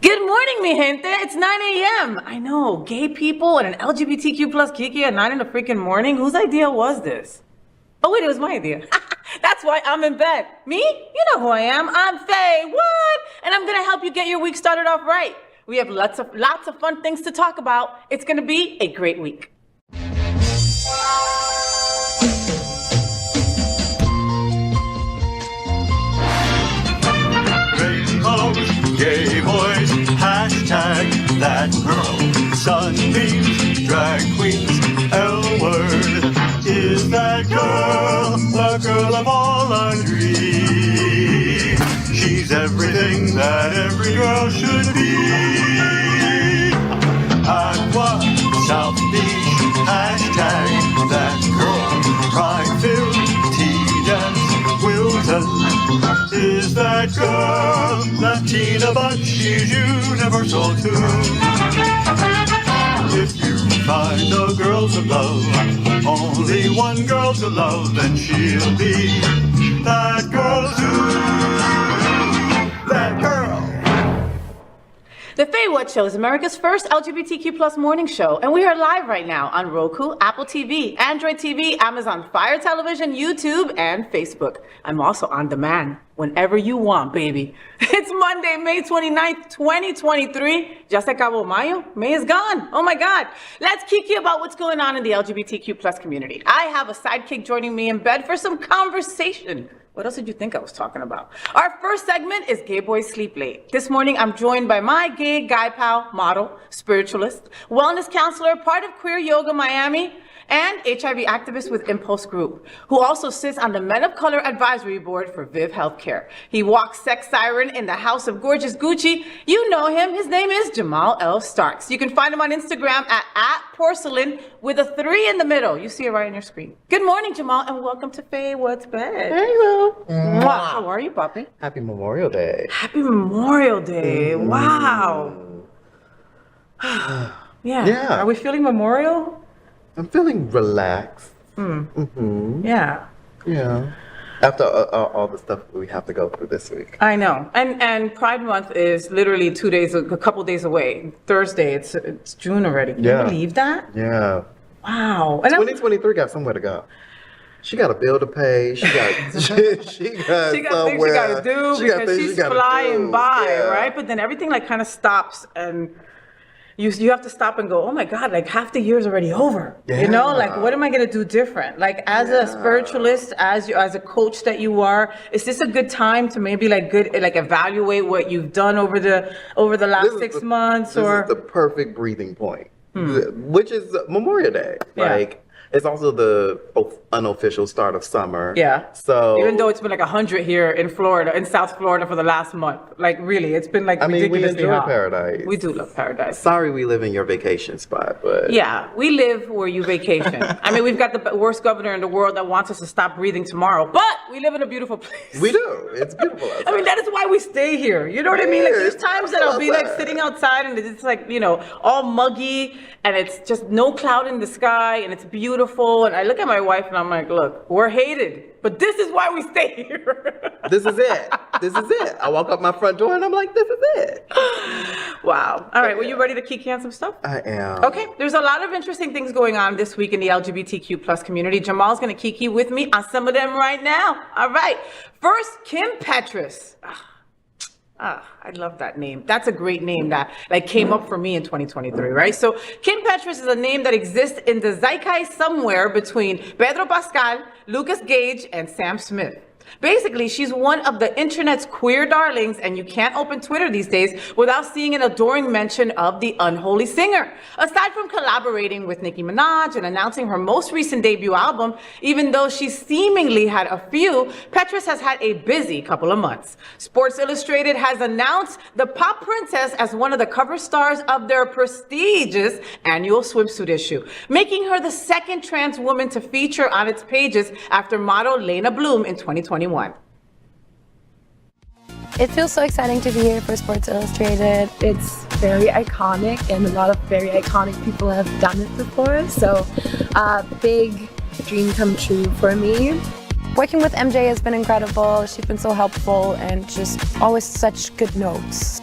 Good morning, mi gente. It's 9 a.m. I know, gay people and an LGBTQ plus Kiki at 9 in the freaking morning. Whose idea was this? Oh wait, it was my idea. That's why I'm in bed. Me? You know who I am. I'm FayWhat, and I'm gonna help you get your week started off right. We have lots of fun things to talk about. It's gonna be a great week. Gay boys, hashtag that girl. Sunbeams, drag queens, L-word. Is that girl the girl of all our dreams? She's everything that every girl should be. Aqua, South Beach, hashtag that girl. Pride-filled, tea-dance, Wilton. Is that girl Latina, but she's universal too? If you find a girl to love, only one girl to love, then she'll be that girl too. That girl. The FayWhat Show is America's first LGBTQ plus morning show, and we are live right now on Roku, Apple TV, Android TV, Amazon Fire Television, YouTube, and Facebook. I'm also on demand whenever you want, baby. It's Monday, May 29th, 2023. Ya se acabó mayo. May is gone. Oh my God. Let's kiki about what's going on in the LGBTQ plus community. I have a sidekick joining me in bed for some conversation. What else did you think I was talking about? Our first segment is Gay Boys Sleep Late. This morning, I'm joined by my gay guy pal, model, spiritualist, wellness counselor, part of Queer Yoga Miami, and HIV activist with Impulse Group, who also sits on the Men of Color Advisory Board for Viv Healthcare. He walks sex siren in the House of Gorgeous Gucci. You know him. His name is Jamal L. Starks. You can find him on Instagram at porcelain with a 3 in the middle. You see it right on your screen. Good morning, Jamal, and welcome to FayWhat's Bed. Hello. Wow. How are you, Poppy? Happy Memorial Day. Happy Memorial Day. Wow. Yeah. Are we feeling memorial? I'm feeling relaxed. Yeah. Yeah. After all the stuff we have to go through this week. I know. And Pride Month is literally a couple days away. Thursday, it's June already. Can you believe that? Yeah. Wow. And 2023 got somewhere to go. She got a bill to pay. She got she got things she got to do because she's flying by, right? But then everything like kind of stops and you have to stop and go, oh my God, like half the year's already over. Yeah. You know, like what am I gonna do different? Like as a spiritualist, as a coach that you are, is this a good time to maybe like evaluate what you've done over the last 6 months? This is the perfect breathing point, which is Memorial Day. Like it's also the unofficial start of summer. Yeah. So even though it's been like 100 here in Florida, in South Florida for the last month, like really, it's been like ridiculously we enjoy hot. paradise. We do love paradise. Sorry we live in your vacation spot, but yeah, we live where you vacation. I mean, we've got the worst governor in the world that wants us to stop breathing tomorrow, but we live in a beautiful place. We do. It's beautiful outside. I mean, that is why we stay here. You know what I mean? Like there's times that I'll be like sitting outside and it's like, you know, all muggy and it's just no cloud in the sky and it's beautiful. And I look at my wife and I'm like, look, we're hated, but this is why we stay here. This is it. This is it. I walk up my front door and I'm like, this is it. Wow. All right. Well, you ready to kiki on some stuff? I am. Okay. There's a lot of interesting things going on this week in the LGBTQ plus community. Jamal's going to kiki with me on some of them right now. All right. First, Kim Petras. I love that name. That's a great name that like came up for me in 2023, right? So Kim Petras is a name that exists in the zeitgeist somewhere between Pedro Pascal, Lucas Gage, and Sam Smith. Basically, she's one of the internet's queer darlings, and you can't open Twitter these days without seeing an adoring mention of the unholy singer. Aside from collaborating with Nicki Minaj and announcing her most recent debut album, even though she seemingly had a few, Petras has had a busy couple of months. Sports Illustrated has announced the pop princess as one of the cover stars of their prestigious annual swimsuit issue, making her the second trans woman to feature on its pages after model Lena Bloom in 2021. It feels so exciting to be here for Sports Illustrated. It's very iconic and a lot of very iconic people have done it before. So big dream come true for me. Working with MJ has been incredible. She's been so helpful and just always such good notes.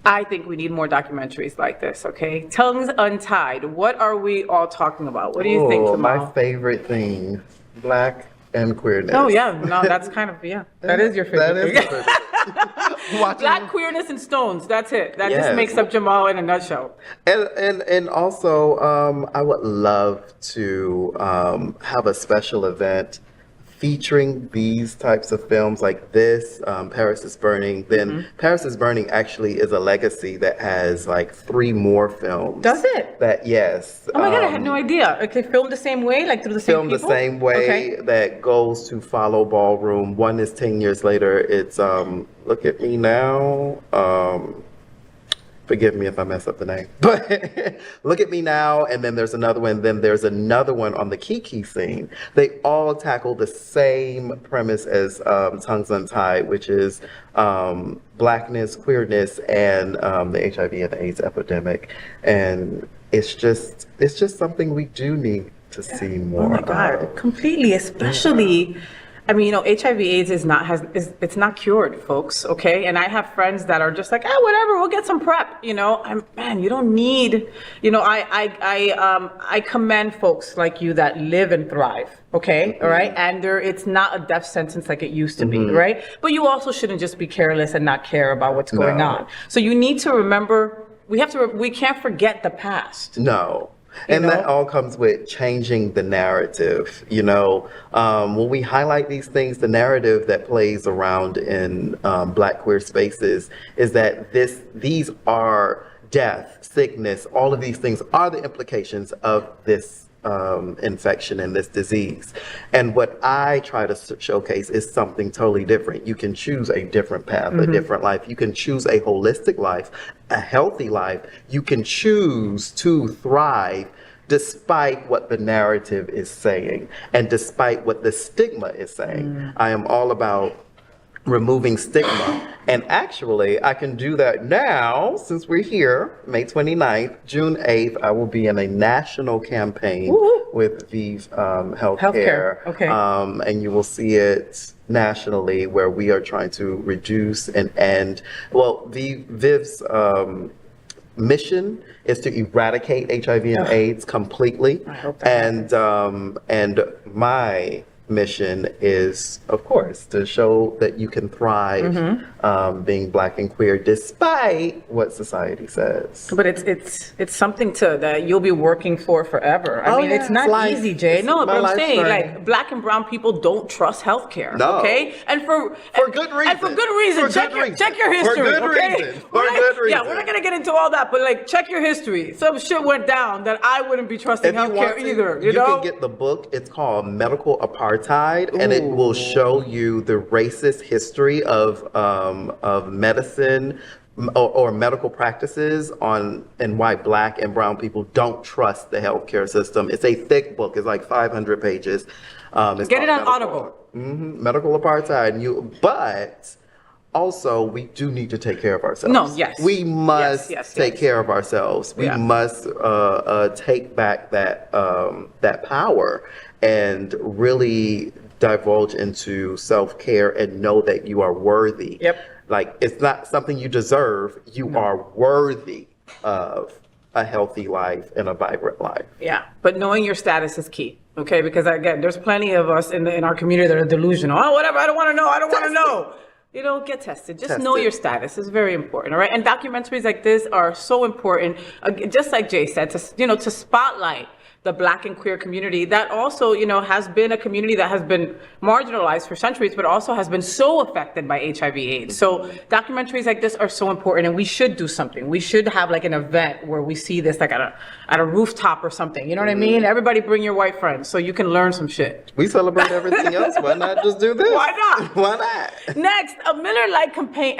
I think we need more documentaries like this, okay? Tongues Untied. What are we all talking about? What do you think, Oh, Jamal? my favorite thing, Black and queerness. Oh, yeah. No, that's kind of, yeah. That is your favorite That is thing. my favorite thing. Watching- Black, queerness, and stones. That's it. That just Yes. makes up Jamal in a nutshell. And also, I would love to have a special event featuring these types of films like this, Paris is Burning. Then Paris is Burning actually is a legacy that has like 3 more films. Does it? That, yes. Oh my God, I had no idea. Okay, filmed the same way, like through the same Filmed the people? same way Okay. that goes to follow Ballroom. One is 10 years later. It's Look at Me Now. Forgive me if I mess up the name, but Look at Me Now, and then there's another one, then there's another one on the Kiki scene. They all tackle the same premise as Tongues Untied, which is Blackness, queerness, and the HIV and the AIDS epidemic. And it's just something we do need to see more. Oh my God, completely, especially, I mean, HIV/AIDS it's not cured, folks. Okay, and I have friends that are just like, whatever, we'll get some PrEP. Man, you don't need. I commend folks like you that live and thrive. Okay, all right, and it's not a death sentence like it used to be, right? But you also shouldn't just be careless and not care about what's going on. So you need to remember. We can't forget the past. No. And that all comes with changing the narrative. When we highlight these things, the narrative that plays around in Black queer spaces is that these are death, sickness, all of these things are the implications of this infection and this disease. And what I try to showcase is something totally different. You can choose a different path, a different life. You can choose a holistic life, a healthy life. You can choose to thrive despite what the narrative is saying and despite what the stigma is saying. I am all about removing stigma. And actually, I can do that now since we're here, May 29th, June 8th, I will be in a national campaign with Vive Healthcare. Okay. And you will see it nationally where we are trying to reduce and end, Viv's mission is to eradicate HIV and AIDS completely. I hope that and my mission is, of course, to show that you can thrive being Black and queer despite what society says. But it's something that you'll be working for forever. I mean, it's not life. easy, Jay. It's No, my but I'm life saying, story. like, Black and brown people don't trust healthcare. No. Okay, and for good reason. And for good reason. For check good your reason. check your For history. good Okay? reason. For good Yeah, reason. we're not gonna get into all that, but like, check your history. Some shit went down that I wouldn't be trusting If you want healthcare to, either. you know? can get the book. It's called Medical Apartheid, and it will show you the racist history of medicine or medical practices and why Black and brown people don't trust the healthcare system. It's a thick book. It's like 500 pages. It's Get it called on Audible. Medical Apartheid. But also, we do need to take care of ourselves. No, yes. We must Yes, take yes. care of ourselves. We Yeah. must take back that power and really divulge into self-care and know that you are worthy. Yep. Like, it's not something you deserve. You are worthy of a healthy life and a vibrant life. Yeah, but knowing your status is key, okay? Because again, there's plenty of us in our community that are delusional. Oh, whatever, I don't want to know. I don't want to know. Get tested. Just know your status is very important, all right? And documentaries like this are so important, just like Jay said, to spotlight the Black and queer community that also, has been a community that has been marginalized for centuries, but also has been so affected by HIV/AIDS. So documentaries like this are so important, and we should do something. We should have like an event where we see this like at a rooftop or something. You know what I mean? Everybody bring your white friends so you can learn some shit. We celebrate everything else. Why not just do this? Why not? Why not? Next, a Miller Lite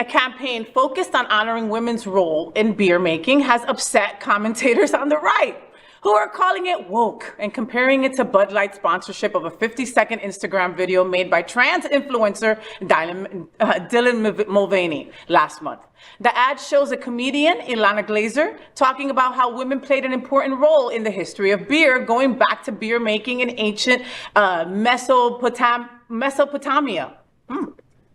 campaign focused on honoring women's role in beer making has upset commentators on the right, who are calling it woke and comparing it to Bud Light's sponsorship of a 50-second Instagram video made by trans influencer Dylan Mulvaney last month. The ad shows a comedian, Ilana Glazer, talking about how women played an important role in the history of beer, going back to beer making in ancient Mesopotamia.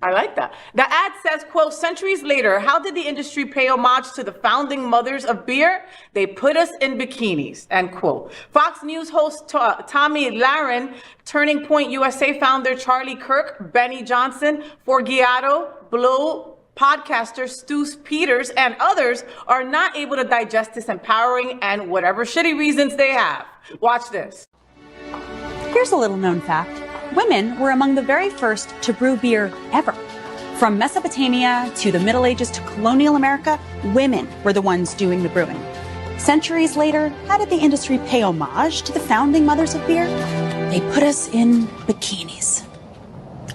I like that. The ad says, quote, centuries later, how did the industry pay homage to the founding mothers of beer? They put us in bikinis, end quote. Fox News host Tommy Lahren, Turning Point USA founder Charlie Kirk, Benny Johnson, Forgiato, Blow, podcaster Stu Peters, and others are not able to digest this empowering and whatever shitty reasons they have. Watch this. Here's a little known fact. Women were among the very first to brew beer ever. From Mesopotamia to the Middle Ages to colonial America, women were the ones doing the brewing. Centuries later, how did the industry pay homage to the founding mothers of beer? They put us in bikinis.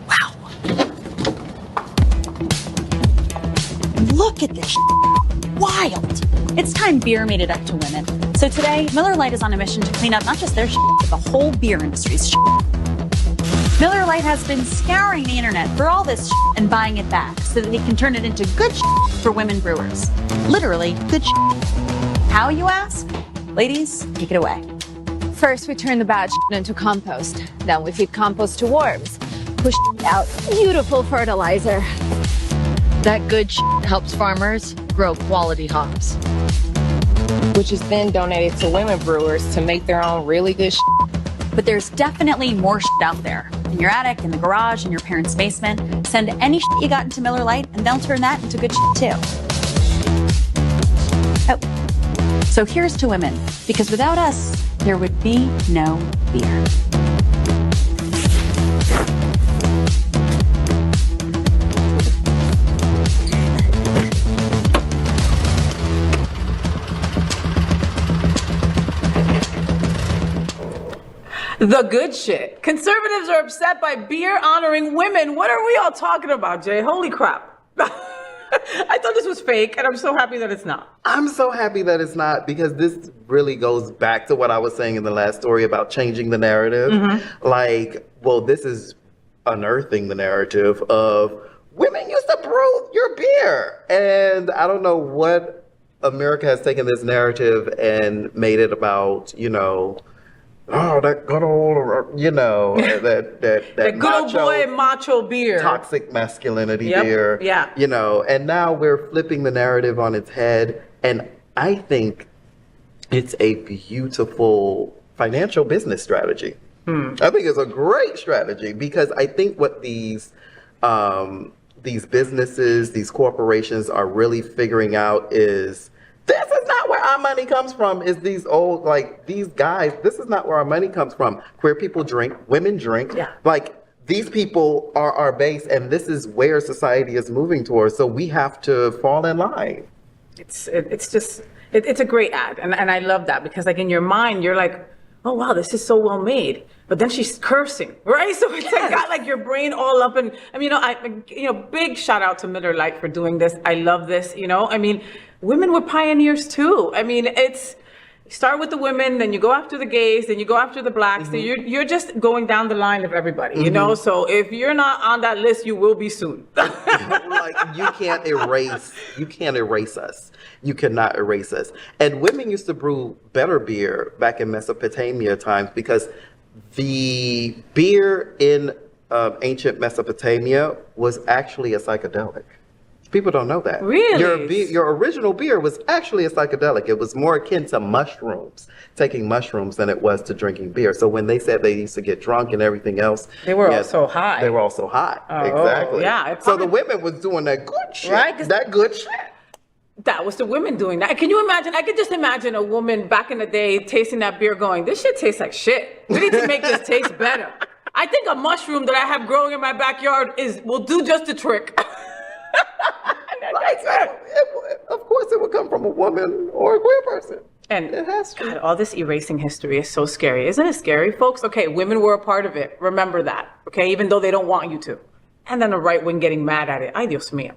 Wow. Look at this wild. It's time beer made it up to women. So today, Miller Lite is on a mission to clean up not just their but the whole beer industry's Miller Lite has been scouring the internet for all this and buying it back so that they can turn it into good for women brewers. Literally, good How, you ask? Ladies, take it away. First, we turn the bad into compost. Then we feed compost to worms. Push out beautiful fertilizer. That good helps farmers grow quality hops, which is then donated to women brewers to make their own really good But there's definitely more out there. In your attic, in the garage, in your parents' basement. Send any you got into Miller Lite and they'll turn that into good too. Oh, so here's to women, because without us, there would be no beer. The good shit. Conservatives are upset by beer honoring women. What are we all talking about, Jay? Holy crap. I thought this was fake, and I'm so happy that it's not. I'm so happy that it's not, because this really goes back to what I was saying in the last story about changing the narrative. Like, well, this is unearthing the narrative of women used to brew your beer. And I don't know what America has taken this narrative and made it about, you know, oh, that good old, you know, that good old boy macho beer. Toxic masculinity beer. Yeah. You know, and now we're flipping the narrative on its head. And I think it's a beautiful financial business strategy. I think it's a great strategy, because I think what these businesses, these corporations are really figuring out is, this is not where our money comes from, is these old, like, these guys, this is not where our money comes from. Queer people drink, women drink. Yeah. Like, these people are our base, and this is where society is moving towards. So we have to fall in line. It's a great ad. And I love that, because like in your mind, you're like, oh wow, this is so well made. But then she's cursing, right? So it's like got like your brain all up. And I mean, big shout out to Miller Lite for doing this. I love this, I mean, women were pioneers too. I mean, it's, you start with the women, then you go after the gays, then you go after the blacks. So you're just going down the line of everybody, So if you're not on that list, you will be soon. Like, you can't erase us. You cannot erase us. And women used to brew better beer back in Mesopotamia times, because the beer in ancient Mesopotamia was actually a psychedelic. People don't know that. Really? Your original beer was actually a psychedelic. It was more akin to mushrooms, taking mushrooms, than it was to drinking beer. So when they said they used to get drunk and everything else, they were also high. They were also high. Oh, exactly. Yeah. So the women was doing that good shit. Right? That good shit. That was the women doing that. Can you imagine? I could just imagine a woman back in the day tasting that beer going, this shit tastes like shit. We need to make this taste better. I think a mushroom that I have growing in my backyard will do just the trick. Of course it would come from a woman or a queer person. And it has to. God, all this erasing history is so scary. Isn't it scary, folks? Okay, women were a part of it. Remember that. Okay, even though they don't want you to. And then the right wing getting mad at it. Ay, Dios mío.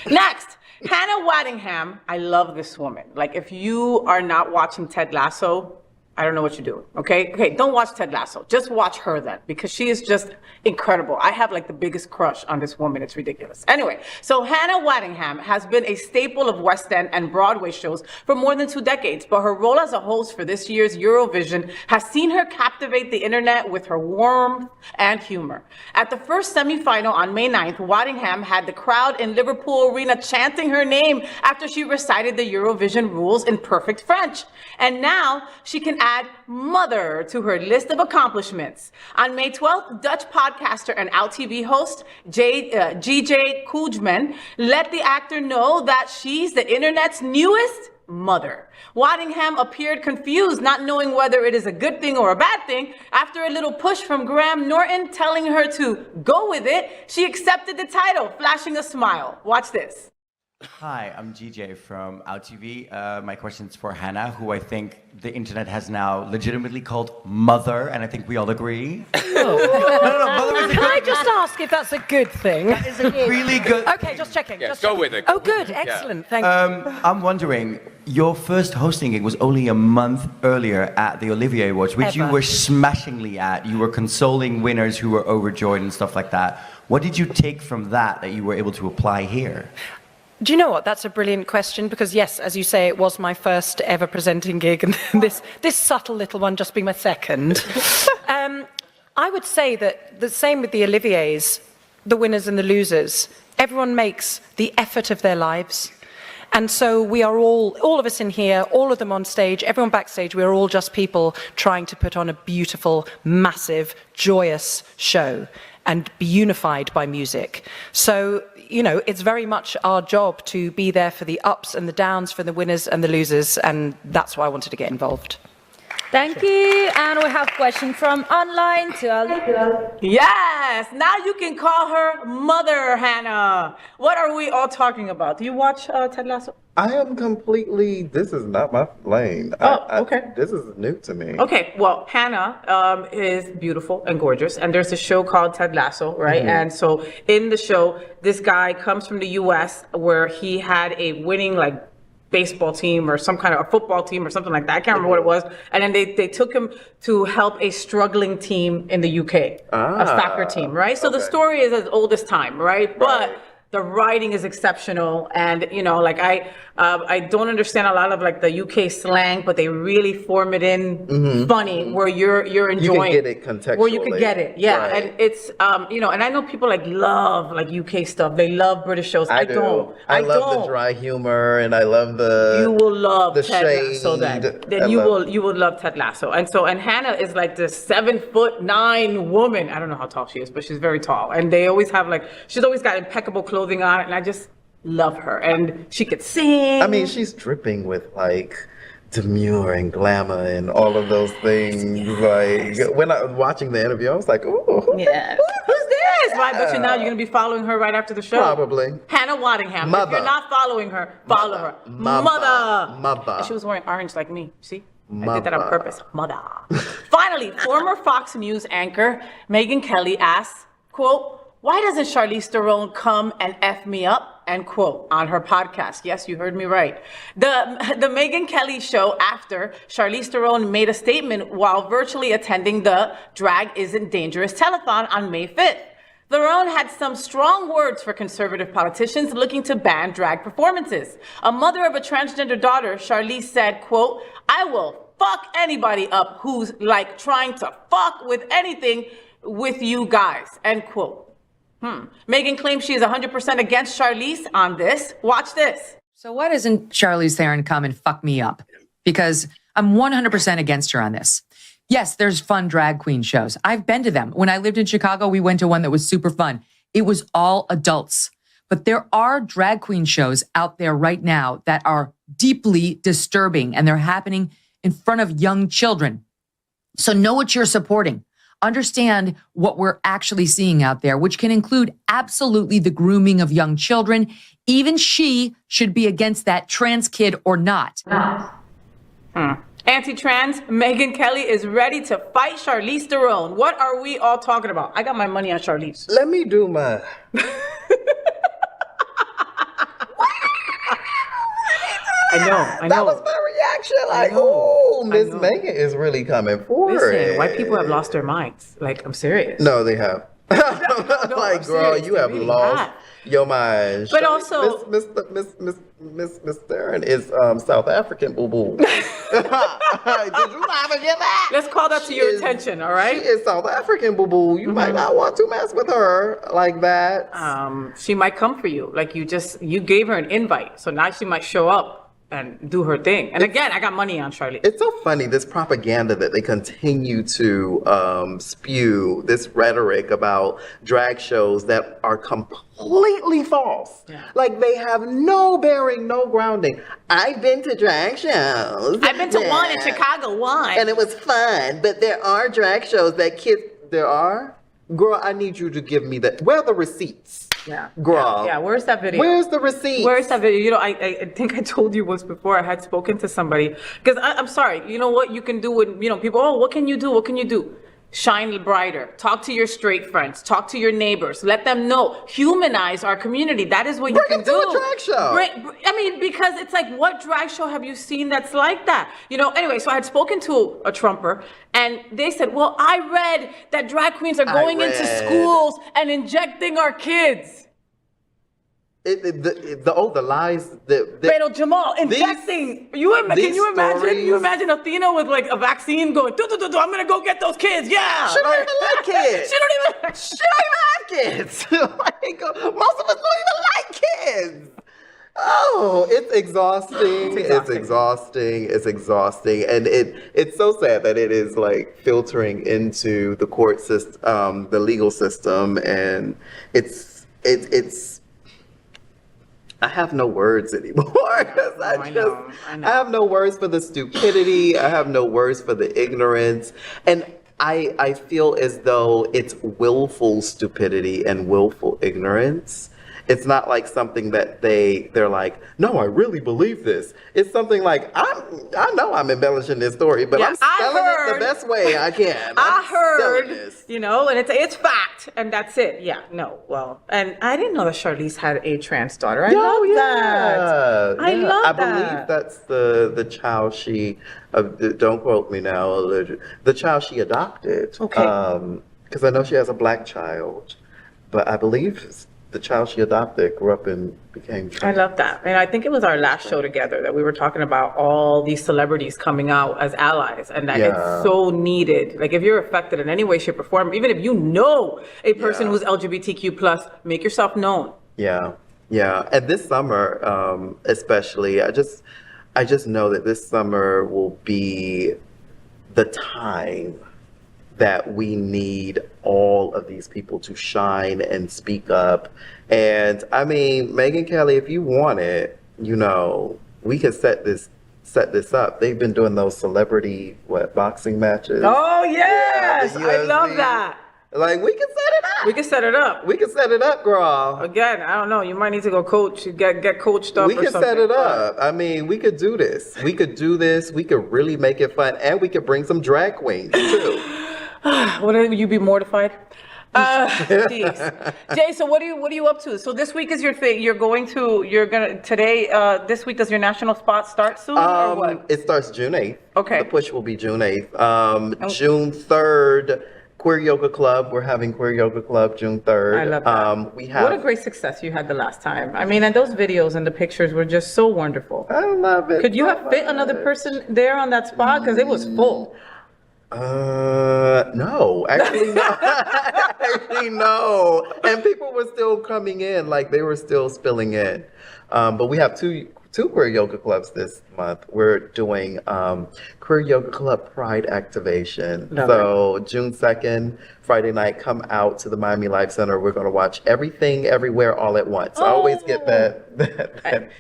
Next, Hannah Waddingham. I love this woman. Like, if you are not watching Ted Lasso, I don't know what you're doing, okay? Okay, don't watch Ted Lasso. Just watch her then, because she is just incredible. I have like the biggest crush on this woman. It's ridiculous. Anyway, so Hannah Waddingham has been a staple of West End and Broadway shows for more than 2 decades, but her role as a host for this year's Eurovision has seen her captivate the internet with her warmth and humor. At the first semifinal on May 9th, Waddingham had the crowd in Liverpool Arena chanting her name after she recited the Eurovision rules in perfect French. And now she can add mother to her list of accomplishments. On May 12th, Dutch podcaster and Out TV host GJ Koojman let the actor know that she's the internet's newest mother. Waddingham appeared confused, not knowing whether it is a good thing or a bad thing. After a little push from Graham Norton telling her to go with it, she accepted the title, flashing a smile. Watch this. Hi, I'm GJ from Out TV. My question is for Hannah, who I think the internet has now legitimately called mother, and I think we all agree. No, mother is a Can I good just ask if that's a good thing? That is a really good. Okay, just checking. Yeah, just go checking. with it. Oh, good, excellent. Thank you. I'm wondering, your first hosting gig was only a month earlier at the Olivier Awards, which you Ever. were smashingly at. You were consoling winners who were overjoyed and stuff like that. What did you take from that you were able to apply here? Do you know what? That's a brilliant question because, yes, as you say, it was my first ever presenting gig, and this subtle little one just being my second. I would say that the same with the Oliviers, the winners and the losers. Everyone makes the effort of their lives. And so we are all of us in here, all of them on stage, everyone backstage, we are all just people trying to put on a beautiful, massive, joyous show and be unified by music. So, you know, it's very much our job to be there for the ups and the downs, for the winners and the losers, and that's why I wanted to get involved. Thank you. And we have a question from online to Ali. Yes, now you can call her Mother Hannah. What are we all talking about? Do you watch Ted Lasso? I am completely, this is not my lane. Okay. This is new to me. Okay, well, Hannah is beautiful and gorgeous, and there's a show called Ted Lasso, right? Mhm. And so in the show, this guy comes from the U.S. where he had a winning, like, baseball team or some kind of a football team or something like that. I can't remember what it was. And then they took him to help a struggling team in the UK, a soccer team, right? So the story is as old as time, right? But the writing is exceptional, and you know, like I don't understand a lot of like the UK slang, but they really form it in funny where you're enjoying. You can get it contextually. Where you can get it, yeah. Right. And it's you know, and I know people like love like UK stuff. They love British shows. I don't. I love the dry humor, and I love the. You will love the Ted shade. Lasso then you will love Ted Lasso. And Hannah is like this 7'9" woman. I don't know how tall she is, but she's very tall. And they always have like, she's always got impeccable clothing on, and I just love her. And she could sing. I mean, she's dripping with like demure and glamour and all of those things. Like when I was watching the interview, I was like, ooh. Yes. Who's this? Right, but now you're gonna be following her right after the show. Probably. Hannah Waddingham. Mother. If you're not following her, follow her. Mother. And she was wearing orange like me. See? I did that on purpose. Mother. Finally, former Fox News anchor Megyn Kelly asks, quote, "Why doesn't Charlize Theron come and F me up?" End quote, on her podcast. Yes, you heard me right. The Megyn Kelly show after Charlize Theron made a statement while virtually attending the Drag Isn't Dangerous telethon on May 5th. Theron had some strong words for conservative politicians looking to ban drag performances. A mother of a transgender daughter, Charlize said, quote, "I will fuck anybody up who's like trying to fuck with anything with you guys," end quote. Megyn claims she is 100% against Charlize on this. Watch this. So why doesn't Charlize Theron come and fuck me up? Because I'm 100% against her on this. Yes, there's fun drag queen shows. I've been to them. When I lived in Chicago, we went to one that was super fun. It was all adults. But there are drag queen shows out there right now that are deeply disturbing, and they're happening in front of young children. So know what you're supporting. Understand what we're actually seeing out there, which can include absolutely the grooming of young children. Even she should be against that, trans kid or not. Anti-trans, Megyn Kelly is ready to fight Charlize Theron. What are we all talking about? I got my money on Charlize. Let me do my. I know. That was very reaction. Like, oh, Miss Megan is really coming for Listen, it. white people have lost their minds. Like, I'm serious. No, they have. Like, girl, serious. you They have really lost have. your mind. But also- Miss Theron is South African, boo boo. Did you not forget that? Let's call that to your attention, all right? She is South African, boo boo. You might not want to mess with her like that. She might come for you. Like, you gave her an invite, so now she might show up and do her thing. And again, I got money on Charlie. It's so funny, this propaganda that they continue to spew, this rhetoric about drag shows that are completely false. Like, they have no bearing, no grounding. I've been to drag shows. I've been to one in Chicago, one. And it was fun, but there are drag shows that there are? Girl, I need you to give me where are the receipts? Yeah. Girl. Yeah, where's that video? Where's the receipt? Where's that video? You know, I think I told you once before, I had spoken to somebody, because I'm sorry, you know what you can do when, people, oh, what can you do? What can you do? Shine brighter. Talk to your straight friends. Talk to your neighbors. Let them know. Humanize our community. That is what you can do. Bring them to a drag show. Because it's like, what drag show have you seen that's like that? Anyway, so I had spoken to a Trumper, and they said, well, I read that drag queens are going into schools and injecting our kids. The lies. Pero Jamal, injecting. Can you imagine? Can you imagine Athena with like a vaccine going, I'm gonna go get those kids. Yeah. She don't even like kids. She don't even have kids. Like, most of us don't even like kids. Oh, it's exhausting. It's exhausting. And it's so sad that it is like filtering into the court system, the legal system, and it's I have no words anymore. I have no words for the stupidity. I have no words for the ignorance. And I feel as though it's willful stupidity and willful ignorance. It's not like something that they're like, no, I really believe this. It's something like, I know I'm embellishing this story, but I'm selling it the best way I can. I heard, and it's fact, and that's it. Yeah, no, well, and I didn't know that Charlize had a trans daughter. I love that. I love that. I believe that's the child she, don't quote me now, the child she adopted. Okay. Because I know she has a black child, but I believe the child she adopted grew up and became trans. I love that. And I think it was our last show together that we were talking about all these celebrities coming out as allies, and that it's so needed. Like, if you're affected in any way, shape, or form, even if you know a person who's LGBTQ+, make yourself known. Yeah. And this summer, especially, I just know that this summer will be the time that we need all of these people to shine and speak up. And I mean, Megyn Kelly, if you want it, we can set this up. They've been doing those celebrity boxing matches. Oh yes, I love that. Like, we can set it up. We can set it up. We can set it up, girl. Again, I don't know. You might need to go coach, get coached up. We can set it up. I mean, we could do this. We could really make it fun, and we could bring some drag queens too. Would you be mortified? Jeez. Jay, so what are you up to? So this week is your thing. This week, does your national spot start soon or what? It starts June 8th. Okay. The push will be June 8th. June 3rd, Queer Yoga Club. We're having Queer Yoga Club June 3rd. I love that. What a great success you had the last time. I mean, and those videos and the pictures were just so wonderful. I love it. Could you have fit another person there on that spot? Because it was full. No, actually no. Actually no. And people were still coming in, like they were still spilling in. But we have two queer yoga clubs this month. We're doing Queer Yoga Club Pride Activation. So June 2nd, Friday night, come out to the Miami Life Center. We're going to watch Everything, Everywhere, All at Once. I always get that.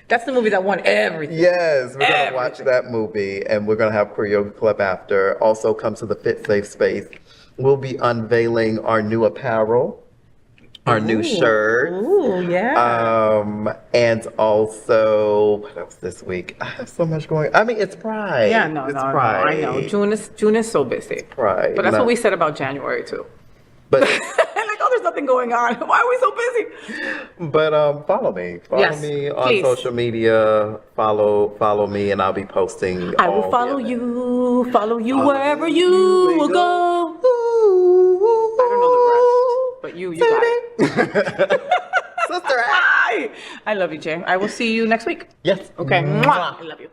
That's the movie that won everything. Yes, we're going to watch that movie, and we're going to have Queer Yoga Club after. Also, come to the Fit Safe Space. We'll be unveiling our new apparel. Our new shirt. Ooh, yeah. And also, what else this week? I have so much going. I mean, it's Pride. Yeah, no, Pride. I know. June is so busy. Pride. But that's what we said about January too. But like, oh, there's nothing going on. Why are we so busy? But follow me. Follow Yes, me on please. social media. Follow me, and I'll be posting. I will follow you wherever you will go. I don't know the rest, but you got it. Sister, hi. I love you, Jay. I will see you next week. Yes. Okay. Mwah. I love you.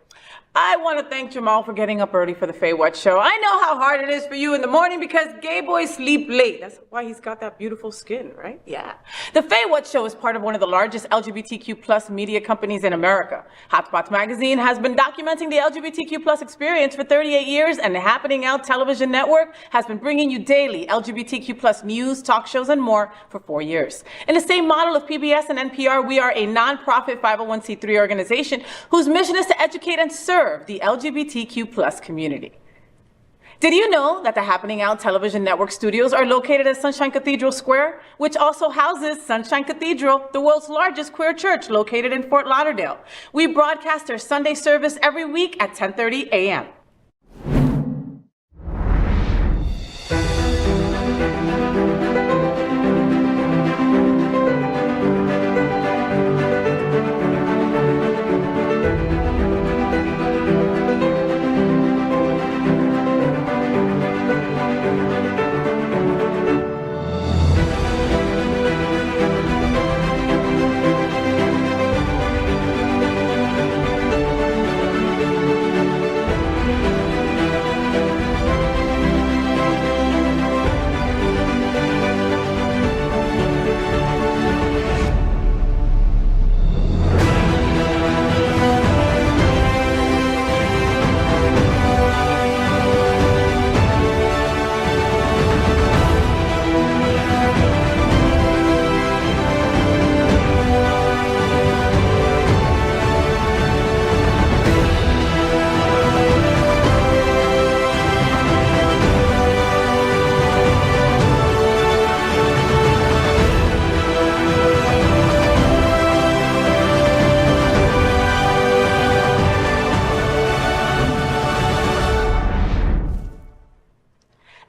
I want to thank Jamal for getting up early for the FayWhat show. I know how hard it is for you in the morning because gay boys sleep late. That's why he's got that beautiful skin, right? Yeah. The FayWhat show is part of one of the largest LGBTQ plus media companies in America. Hotspots magazine has been documenting the LGBTQ plus experience for 38 years, and the Happening Out television network has been bringing you daily LGBTQ plus news, talk shows, and more for 4 years. In the same model of PBS and NPR, we are a nonprofit 501c3 organization whose mission is to educate and serve the LGBTQ plus community. Did you know that the Happening Out television network studios are located at Sunshine Cathedral Square, which also houses Sunshine Cathedral, the world's largest queer church located in Fort Lauderdale? We broadcast our Sunday service every week at 10:30 a.m.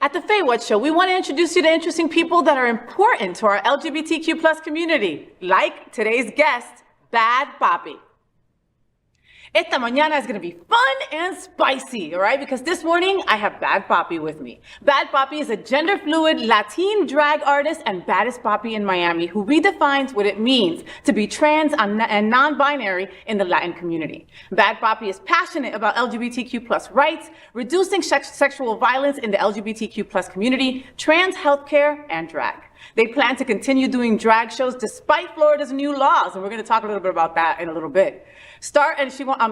At the FayWhat show, we want to introduce you to interesting people that are important to our LGBTQ plus community, like today's guest, Bad Papi. Esta mañana is going to be fun and spicy, all right? Because this morning, I have Bad Papi with me. Bad Papi is a gender-fluid Latin drag artist and baddest papi in Miami who redefines what it means to be trans and non-binary in the Latin community. Bad Papi is passionate about LGBTQ plus rights, reducing sexual violence in the LGBTQ plus community, trans healthcare, and drag. They plan to continue doing drag shows despite Florida's new laws, and we're going to talk a little bit about that in a little bit.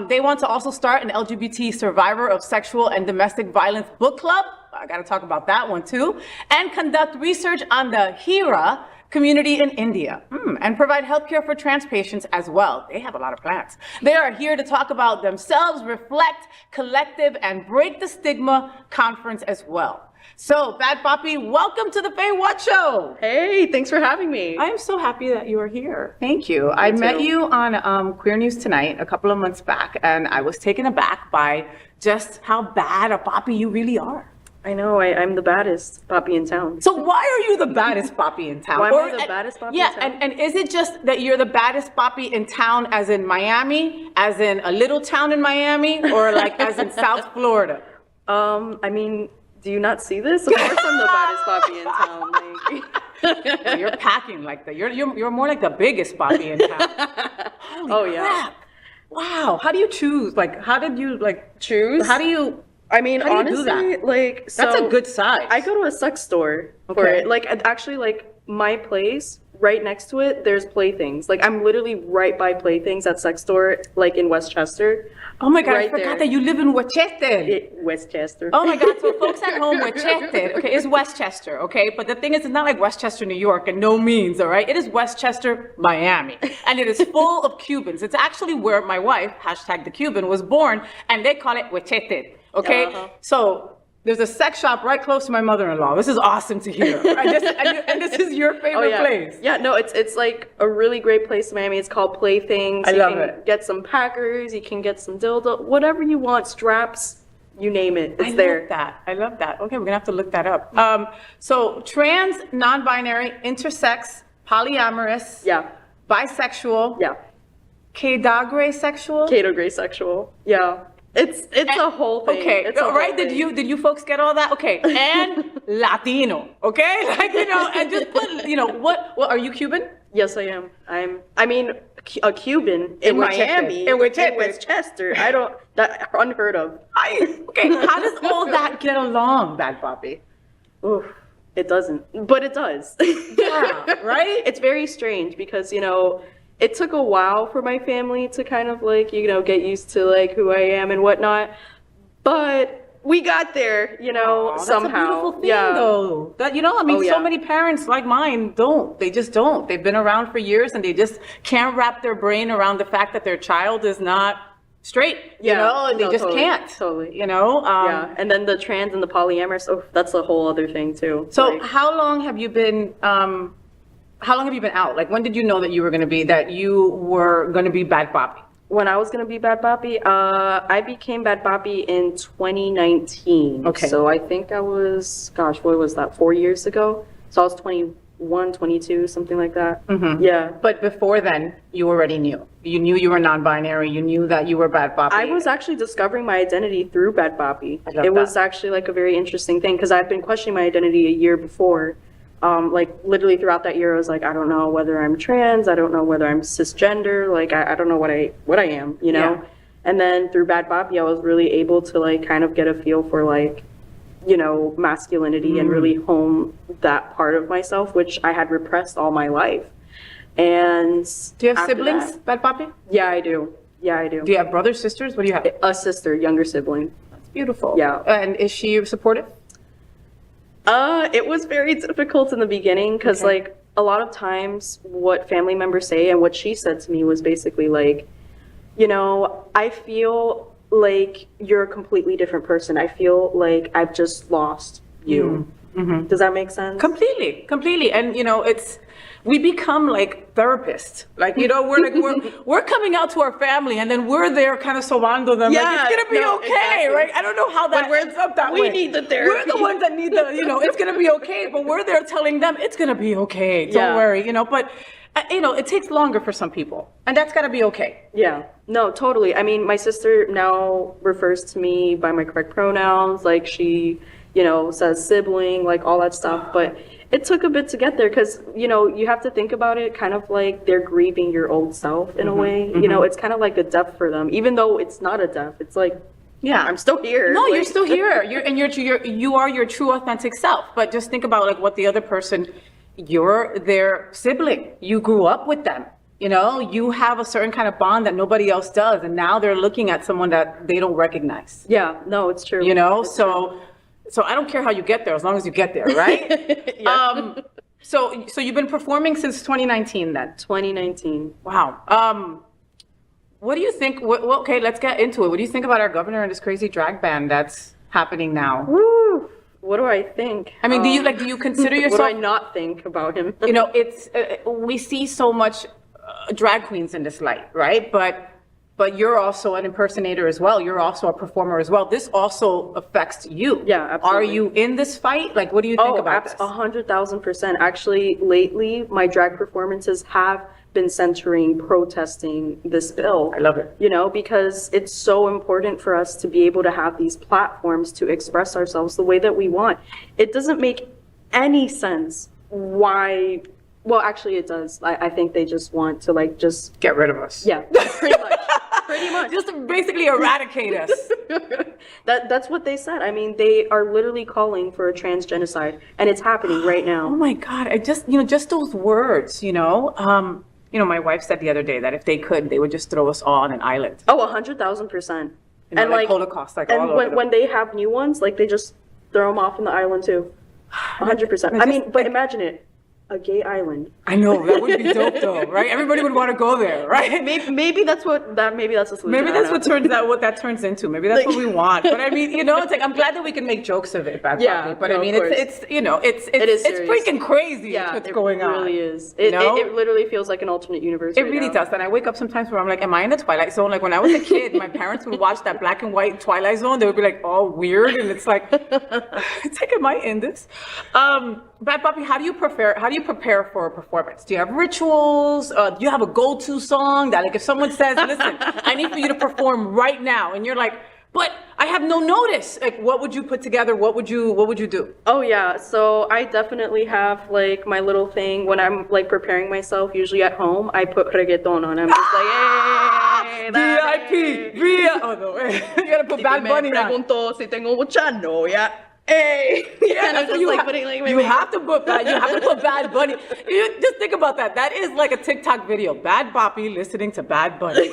They want to also start an LGBT survivor of sexual and domestic violence book club. I got to talk about that one too. And conduct research on the Hira community in India, and provide healthcare for trans patients as well. They have a lot of plans. They are here to talk about themselves, reflect, collective, and break the stigma conference as well. So, Bad Papi, welcome to the FayWhat show. Hey, thanks for having me. I am so happy that you are here. Thank you. I met you on Queer News Tonight a couple of months back, and I was taken aback by just how bad a papi you really are. I know, I'm the baddest papi in town. So why are you the baddest papi in town? Why am I the baddest papi in town? Yeah, and is it just that you're the baddest papi in town as in Miami, as in a little town in Miami, or like as in South Florida? I mean, do you not see this? Of course I'm the baddest papi in town. Like. Well, you're packing like that. You're more like the biggest papi in town. Holy crap. Wow. How do you choose? Like, how did you like choose? How do you? I mean, how do honestly, you do that? like, so that's a good size. I go to a sex store for it. Like, actually, like my place right next to it, there's Playthings. Like, I'm literally right by Playthings at sex store, like in Westchester. Oh my God, right I forgot there. that you live in Westchester. Westchester. Oh my God, so folks at home, Westchester, okay, it's Westchester, okay? But the thing is, it's not like Westchester, New York, and no means, all right? It is Westchester, Miami, and it is full of Cubans. It's actually where my wife, hashtag the Cuban, was born, and they call it Westchester, okay? So there's a sex shop right close to my mother-in-law. This is awesome to hear. And this is your favorite place. Yeah, no, it's like a really great place in Miami. It's called Playthings. I love You can get some packers, you can get some dildo, whatever you want, straps, You name it, it's I there. love that. I love that. Okay, we're gonna have to look that up. So trans, non-binary, intersex, polyamorous, Yeah, bisexual, yeah. K-dogre sexual. Kato sexual. Yeah. It's a whole thing. Okay, It's a whole right? thing. Did you folks get all that? Okay, and Latino. Okay, like and just put what are you Cuban? Yes, I am. I mean, a Cuban in Miami, In Westchester. Westchester. That unheard of. Okay, how does all that get along, Bad Bobby? Oof, it doesn't, but it does. Yeah, right? It's very strange because, it took a while for my family to kind of like, get used to like who I am and whatnot. But we got there, somehow. That's a beautiful thing, though. That so many parents like mine don't. They just don't. They've been around for years and they just can't wrap their brain around the fact that their child is not straight. And they just totally, can't. Totally. Yeah. And then the trans and the polyamorous, that's a whole other thing too. So how long have you been out? Like, when did you know that you were going to be Bad Bobby? When I was going to be Bad Bobby, I became Bad Bobby in 2019. Okay. So I think I was, what was that, 4 years ago? So I was 21, 22, something like that. Mm-hmm. Yeah. But before then, you already knew. You knew you were non-binary. You knew that you were Bad Bobby. I was actually discovering my identity through Bad Bobby. It was actually like a very interesting thing because I've been questioning my identity a year before. Like literally throughout that year, I was like, I don't know whether I'm trans. I don't know whether I'm cisgender. Like, I don't know what I am, Yeah. And then through Bad Bobby, I was really able to like kind of get a feel for like, masculinity and really hone that part of myself, which I had repressed all my life. And do you have after siblings, that- Bad Bobby? Yeah, I do. Yeah, I do. Do you have brothers, sisters? What do you have? A sister, younger sibling. That's beautiful. Yeah. And is she supportive? It was very difficult in the beginning because like a lot of times what family members say and what she said to me was basically like, I feel like you're a completely different person. I feel like I've just lost you. Mm-hmm. Does that make sense? Completely. And we become like therapists. Like, we're coming out to our family and then we're there kind of sobando them. Yeah, like, it's gonna be okay, exactly. right? I don't know how that ends up that way. We need the therapy. We're the ones that need the, it's gonna be okay, but we're there telling them it's gonna be okay. Don't worry, but it takes longer for some people and that's gotta be okay. Yeah, no, totally. I mean, my sister now refers to me by my correct pronouns. Like she, says sibling, like all that stuff. But it took a bit to get there because, you have to think about it kind of like they're grieving your old self in a way. It's kind of like a death for them, even though it's not a death. It's like, yeah, I'm still here. No, like, you're still here. You are your true authentic self. But just think about like what the other person, you're their sibling. You grew up with them. You have a certain kind of bond that nobody else does. And now they're looking at someone that they don't recognize. Yeah, no, it's true. So I don't care how you get there as long as you get there, right? Yeah. So you've been performing since 2019 then? 2019. Wow. What do you think? Well, okay, let's get into it. What do you think about our governor and this crazy drag ban that's happening now? Woo! What do I think? I mean, do you consider yourself? What do I not think about him? It's we see so much drag queens in this light, right? But you're also an impersonator as well. You're also a performer as well. This also affects you. Yeah, absolutely. Are you in this fight? Like, what do you think about this? 100,000%. Actually, lately, my drag performances have been centering protesting this bill. I love it. Because it's so important for us to be able to have these platforms to express ourselves the way that we want. It doesn't make any sense why. Well, actually, it does. I think they just want to just get rid of us. Yeah, pretty much. Pretty much. Just to basically eradicate us. That's what they said. I mean, they are literally calling for a trans genocide, and it's happening right now. Oh my God! I just just those words. My wife said the other day that if they could, they would just throw us all on an island. Oh, 100,000%. And like Holocaust, like all over. And when they have new ones, like they just throw them off on the island too. 100%. I mean, but imagine it. a gay island. I know, that would be dope though, right? Everybody would want to go there, right? Maybe that's the solution. Maybe that's what that turns into. Maybe that's what we want. But I mean, you know, it's like I'm glad that we can make jokes of it, Bad Puppy. But I mean, it's you know, it's freaking crazy. Yeah, what's going on. It really is. You know? It literally feels like an alternate universe. It really does. And I wake up sometimes where I'm like, am I in the Twilight Zone? Like when I was a kid, my parents would watch that black and white Twilight Zone. They would be like, all weird, and it's like, am I in this? Bad Puppy, how do you prepare for a performance? Do you have rituals? Do you have a go-to song that, like, if someone says, listen, I need for you to perform right now, and you're like, but I have no notice. Like, what would you put together? What would you do? Oh yeah, so I definitely have like my little thing when I'm like preparing myself. Usually at home, I put reggaeton on. I'm just like, hey, VIP. Oh no, you gotta put Bad Bunny on. Si tengo mucha novia. Hey, yeah, and I'm just like putting like you have to put Bad Bunny. You just think about that. That is like a TikTok video. Bad Puppy listening to Bad Bunny.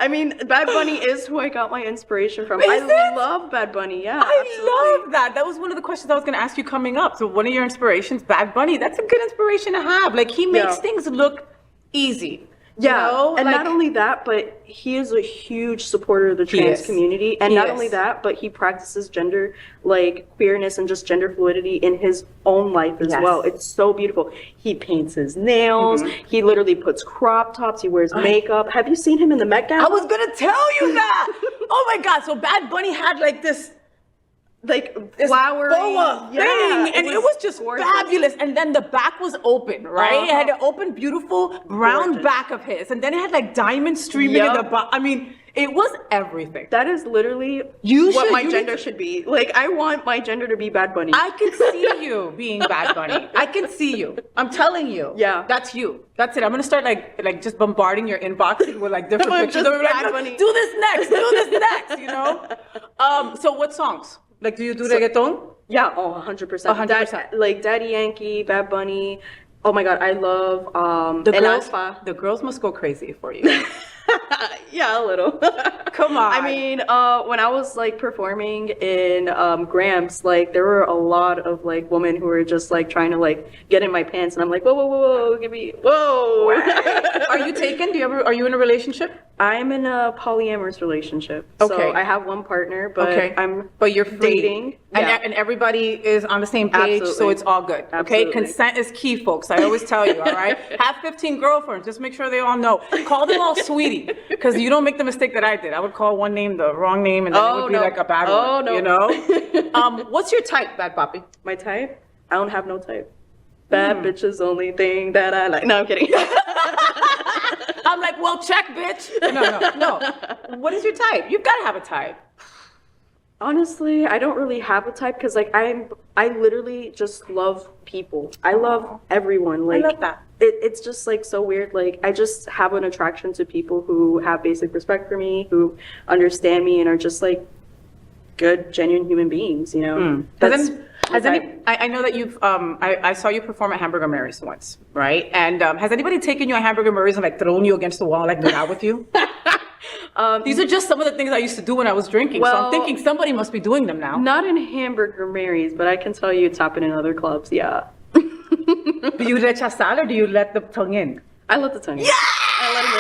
I mean, Bad Bunny is who I got my inspiration from. I love Bad Bunny. Yeah, I love that. That was one of the questions I was going to ask you coming up. So one of your inspirations, Bad Bunny. That's a good inspiration to have. Like he makes things look easy. Yeah, you know? And like, not only that, but he is a huge supporter of the trans community. And not only that, but he practices gender, like queerness and just gender fluidity in his own life as well. It's so beautiful. He paints his nails. He literally puts crop tops. He wears makeup. Have you seen him in the Met Gala? I was going to tell you that. Oh my God. So Bad Bunny had like this flower thing, and it was just fabulous. And then the back was open, right? It had an open, beautiful brown back of his, and then it had like diamonds streaming in the back. I mean, it was everything. That is literally what my gender should be. Like, I want my gender to be Bad Bunny. I can see you being Bad Bunny. I can see you. I'm telling you. Yeah, that's you. That's it. I'm gonna start like just bombarding your inbox with like different pictures. Of like, do this next. Do this next. You know. So what songs? Like, do you do reggaeton? Yeah, 100%. 100%. Like Daddy Yankee, Bad Bunny. Oh my God, I love the girls must go crazy for you. Yeah, a little. Come on. I mean, when I was like performing in Gramps, like there were a lot of like women who were just like trying to like get in my pants, and I'm like, whoa, give me, whoa. Are you taken? Are you in a relationship? I'm in a polyamorous relationship. Okay. So I have one partner, but you're free. Dating. And everybody is on the same page, so it's all good. Okay? Absolutely. Consent is key, folks. I always tell you, all right? Have 15 girlfriends. Just make sure they all know. Call them all sweetie, because you don't make the mistake that I did. I would call one name the wrong name, and then it would be like a bad one. No. You know? What's your type, Bad Puppy? My type? I don't have no type. Bad bitches, only thing that I like. No, I'm kidding. I'm like, well, check, bitch. No. What is your type? You've got to have a type. Honestly, I don't really have a type because like I literally just love people. I love everyone. Like I love that. It's just like so weird. Like I just have an attraction to people who have basic respect for me, who understand me, and are just like good, genuine human beings. You know. I know that you've I saw you perform at Hamburger Mary's once, right? And has anybody taken you at Hamburger Mary's and like thrown you against the wall, like made out with you? These are just some of the things I used to do when I was drinking. So I'm thinking somebody must be doing them now. Not in Hamburger Mary's, but I can tell you it's happened in other clubs. Yeah. Do you rechazar or do you let the tongue in? I let the tongue in. Yeah! I let him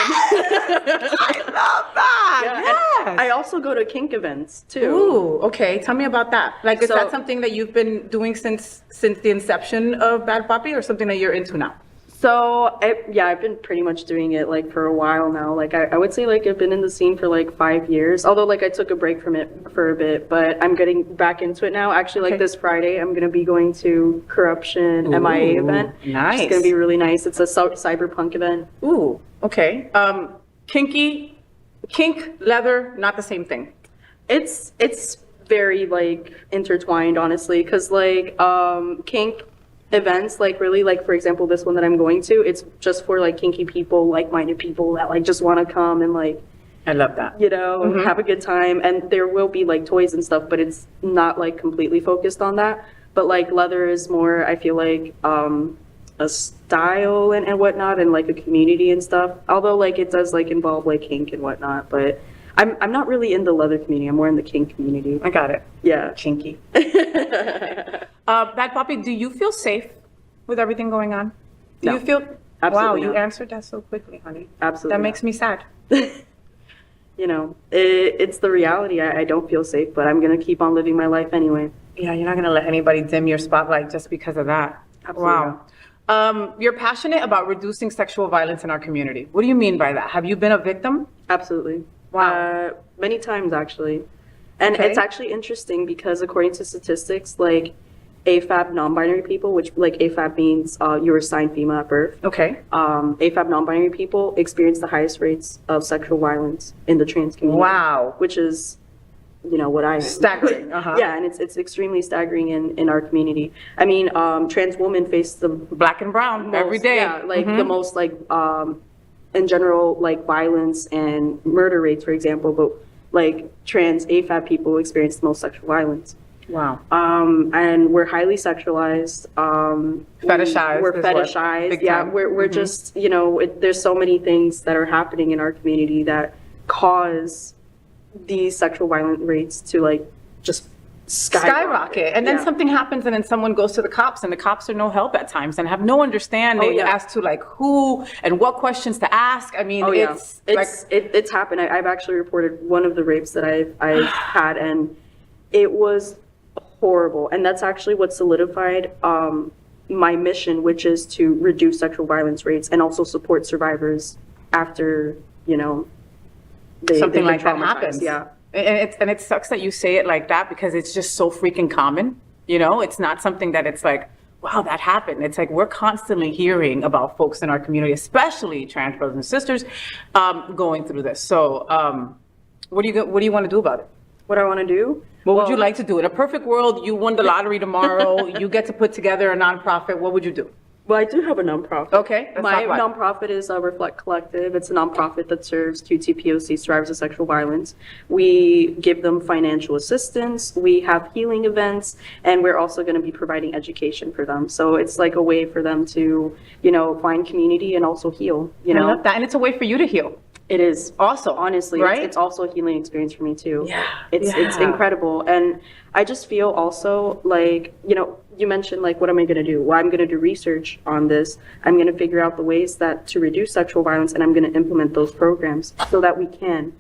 in. I love that. Yeah, yes. I also go to kink events too. Ooh, okay. Tell me about that. Like, is that something that you've been doing since the inception of Bad Puppy, or something that you're into now? So, I've been pretty much doing it like for a while now. Like I would say like I've been in the scene for like 5 years, although like I took a break from it for a bit, but I'm getting back into it now. Actually, like this Friday, I'm going to be going to Corruption MIA event. Nice. It's going to be really nice. It's a cyberpunk event. Ooh, okay. Kink, leather, not the same thing. It's very like intertwined, honestly, because like kink events, like really, like for example this one that I'm going to, it's just for like kinky people, like-minded people that like just want to come and like, I love that, you know, have a good time. And there will be like toys and stuff, but it's not like completely focused on that. But like leather is more, I feel like a style and whatnot, and like a community and stuff, although like it does like involve like kink and whatnot. But I'm not really in the leather community. I'm more in the kink community. I got it. Yeah. Kinky. Bad Poppy, do you feel safe with everything going on? Do No. you feel? Wow, Absolutely you not. answered that so quickly, honey. Absolutely That not. makes me sad. You know, it's the reality. I don't feel safe, but I'm gonna keep on living my life anyway. Yeah, you're not gonna let anybody dim your spotlight just because of that. Absolutely Wow. You're passionate about reducing sexual violence in our community. What do you mean by that? Have you been a victim? Absolutely. Wow. Many times, actually. And Okay. it's actually interesting because according to statistics, like AFAB non-binary people, which like AFAB means you were assigned female at birth. Okay. AFAB non-binary people experience the highest rates of sexual violence in the trans community. Wow. Which is, you know, what I am. Staggering. Uh-huh. Yeah, and it's extremely staggering in our community. I mean, trans women face the black and brown every day. Yeah, like Mhm. the most like in general like violence and murder rates, for example, but like trans AFAB people experience the most sexual violence. Wow. And we're highly sexualized. Fetishized We're is what? fetishized. Big Yeah, time. we're Mhm. just, you know, there's so many things that are happening in our community that cause these sexual violent rates to like just Skyrocket. And then Yeah. something happens and then someone goes to the cops and the cops are no help at times and have no understanding Oh, yeah. as to like who and what questions to ask. I mean, Oh yeah, it's like, it's happened. I've actually reported one of the rapes that I've had, and it was horrible. And that's actually what solidified my mission, which is to reduce sexual violence rates and also support survivors after, you know, something they've like been that traumatized. happens. Yeah. And it sucks that you say it like that because it's just so freaking common. You know, it's not something that it's like, wow, that happened. It's like we're constantly hearing about folks in our community, especially trans brothers and sisters, going through this. So, what do you want to do about it? What I want to do? What would you like to do? In a perfect world, you won the lottery tomorrow, you get to put together a nonprofit. What would you do? Well, I do have a nonprofit. Okay, let's My talk about it. nonprofit is Reflect Collective. It's a nonprofit that serves QT/POC survivors of sexual violence. We give them financial assistance, we have healing events, and we're also going to be providing education for them. So it's like a way for them to, you know, find community and also heal, you know. I love that. And it's a way for you to heal. It is. Also, honestly, right? it's also a healing experience for me too. Yeah. It's Yeah. incredible. And I just feel also like, you know, you mentioned like, what am I going to do? Well, I'm going to do research on this. I'm going to figure out the ways that to reduce sexual violence, and I'm going to implement those programs so that we can,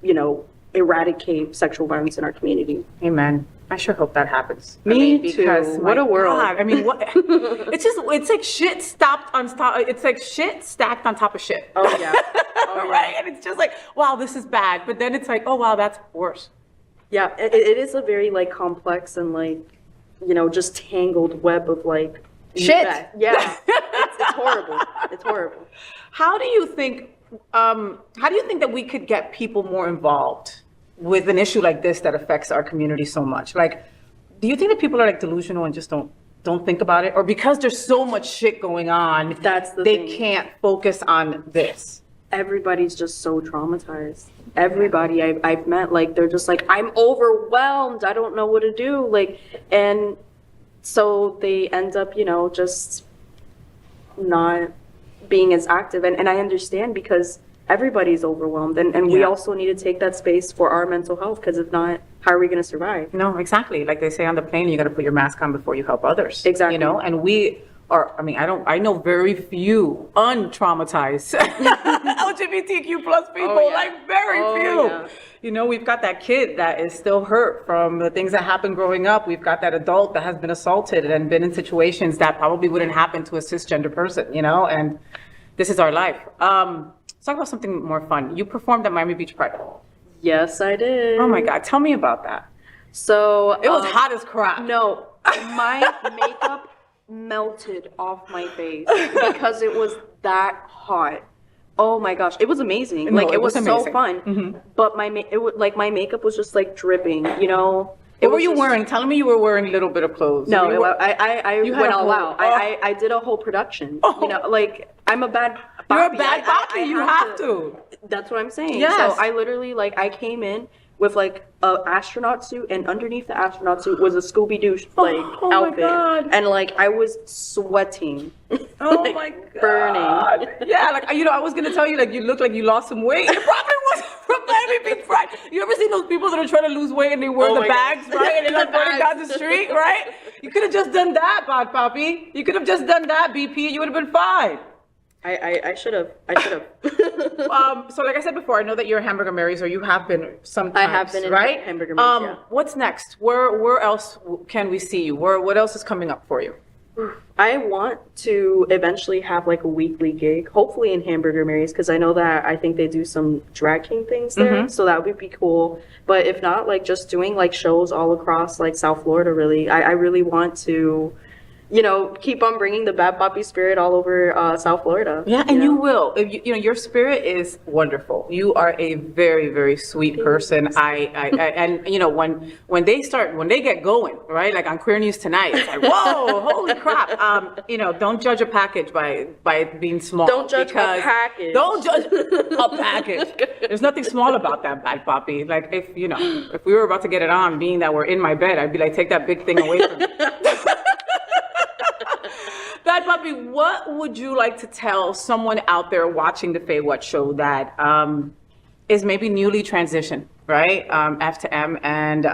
you know, eradicate sexual violence in our community. Amen. I sure hope that happens. Me too. too. What a world. God, I mean, what? It's like shit stopped on top. It's like shit stacked on top of shit. Oh yeah. Right? And it's just like, wow, this is bad. But then it's like, oh wow, that's worse. Yeah, it is a very like complex and like, you know, just tangled web of like Shit. Yeah. It's horrible. It's horrible. How do you think that we could get people more involved with an issue like this that affects our community so much? Like, do you think that people are like delusional and just don't think about it? Or because there's so much shit going on, they can't focus on this? Everybody's just so traumatized. Everybody I've met, like, they're just like, I'm overwhelmed. I don't know what to do. Like, and so they end up, you know, just not being as active. And I understand because everybody's overwhelmed. And we Yeah. also need to take that space for our mental health, because if not, how are we going to survive? No, exactly. Like they say on the plane, you got to put your mask on before you help others. Exactly. You know, and we are, I know very few untraumatized LGBTQ plus people, Oh, yeah. like very Oh, few. yeah. You know, we've got that kid that is still hurt from the things that happened growing up. We've got that adult that has been assaulted and been in situations that probably wouldn't happen to a cisgender person, you know, and this is our life. Let's talk about something more fun. You performed at Miami Beach Pride. Yes, I did. Oh my God, tell me about that. So It was hot as crap. No, my makeup melted off my face because it was that hot. Oh my gosh, it was amazing. No, Like it was so amazing. fun. Mhm. But my makeup was just like dripping. You know. It What were was you just- wearing? Tell me you were wearing a little bit of clothes. No, You were- I You had went a all whole- out. I did a whole production. You know, like I'm a bad. You're a Bobby. bad Bobby. You have to. That's what I'm saying. Yes. So I literally like I came in with like a astronaut suit, and underneath the astronaut suit was a Scooby-Doo like outfit. God. And like I was sweating. Oh like, my God. burning. Yeah, like, I was gonna tell you, like, you look like you lost some weight. It probably wasn't from Miami Beach Pride. You ever seen those people that are trying to lose weight and they wear the bags, right? And they're like running down the street, right? You could have just done that, Bad Papi. You could have just done that, BP. You would have been fine. I should have. So like I said before, I know that you're a Hamburger Marys, or you have been sometimes. I have been in right? Hamburger Marys, yeah. What's next? Where else can we see you? What else is coming up for you? I want to eventually have like a weekly gig, hopefully in Hamburger Marys, because I know that I think they do some drag king things there, so that would be cool. But if not, like just doing like shows all across like South Florida, really. I really want to, keep on bringing the Bad Papi spirit all over South Florida. Yeah, and you will. If your spirit is wonderful. You are a very, very sweet person. And when they get going, right? Like on Queer News Tonight, it's like, whoa, holy crap. Don't judge a package by being small. Don't judge a package. Don't judge a package. There's nothing small about that, Bad Papi. Like if we were about to get it on, being that we're in my bed, I'd be like, take that big thing away from me. Bad Papi, what would you like to tell someone out there watching the FayWhat show that is maybe newly transitioned, right? F to M, and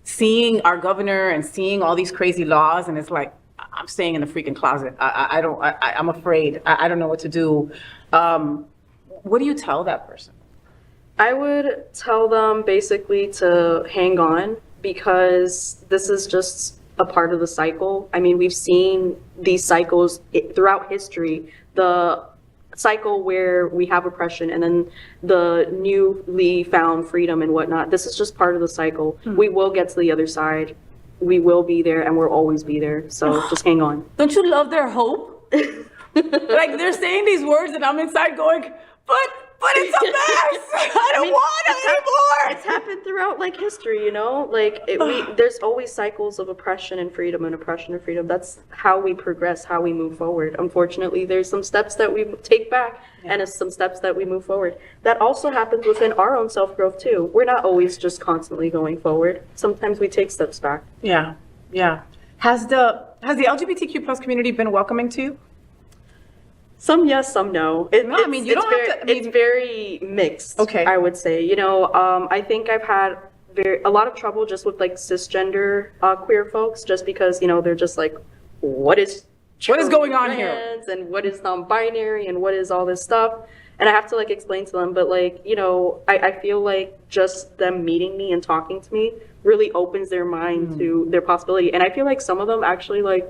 seeing our governor and seeing all these crazy laws, and it's like, I'm staying in the freaking closet. I'm afraid. I don't know what to do. What do you tell that person? I would tell them basically to hang on, because this is just a part of the cycle. I mean, we've seen these cycles throughout history. The cycle where we have oppression and then the newly found freedom and whatnot. This is just part of the cycle. We will get to the other side. We will be there, and we'll always be there. So just hang on. Don't you love their hope? Like they're saying these words and I'm inside going, but it's a mess. I don't want it anymore. It's happened throughout like history, like there's always cycles of oppression and freedom and oppression and freedom. That's how we progress, how we move forward. Unfortunately, there's some steps that we take back and some steps that we move forward. That also happens within our own self-growth too. We're not always just constantly going forward. Sometimes we take steps back. Yeah. Has the LGBTQ plus community been welcoming to you? Some yes, some no. It's very mixed. Okay, I would say. I think I've had a lot of trouble just with like cisgender queer folks, just because they're just like, what is going on here, and what is non-binary, and what is all this stuff, and I have to like explain to them. But like I feel like just them meeting me and talking to me really opens their mind to their possibility, and I feel like some of them actually like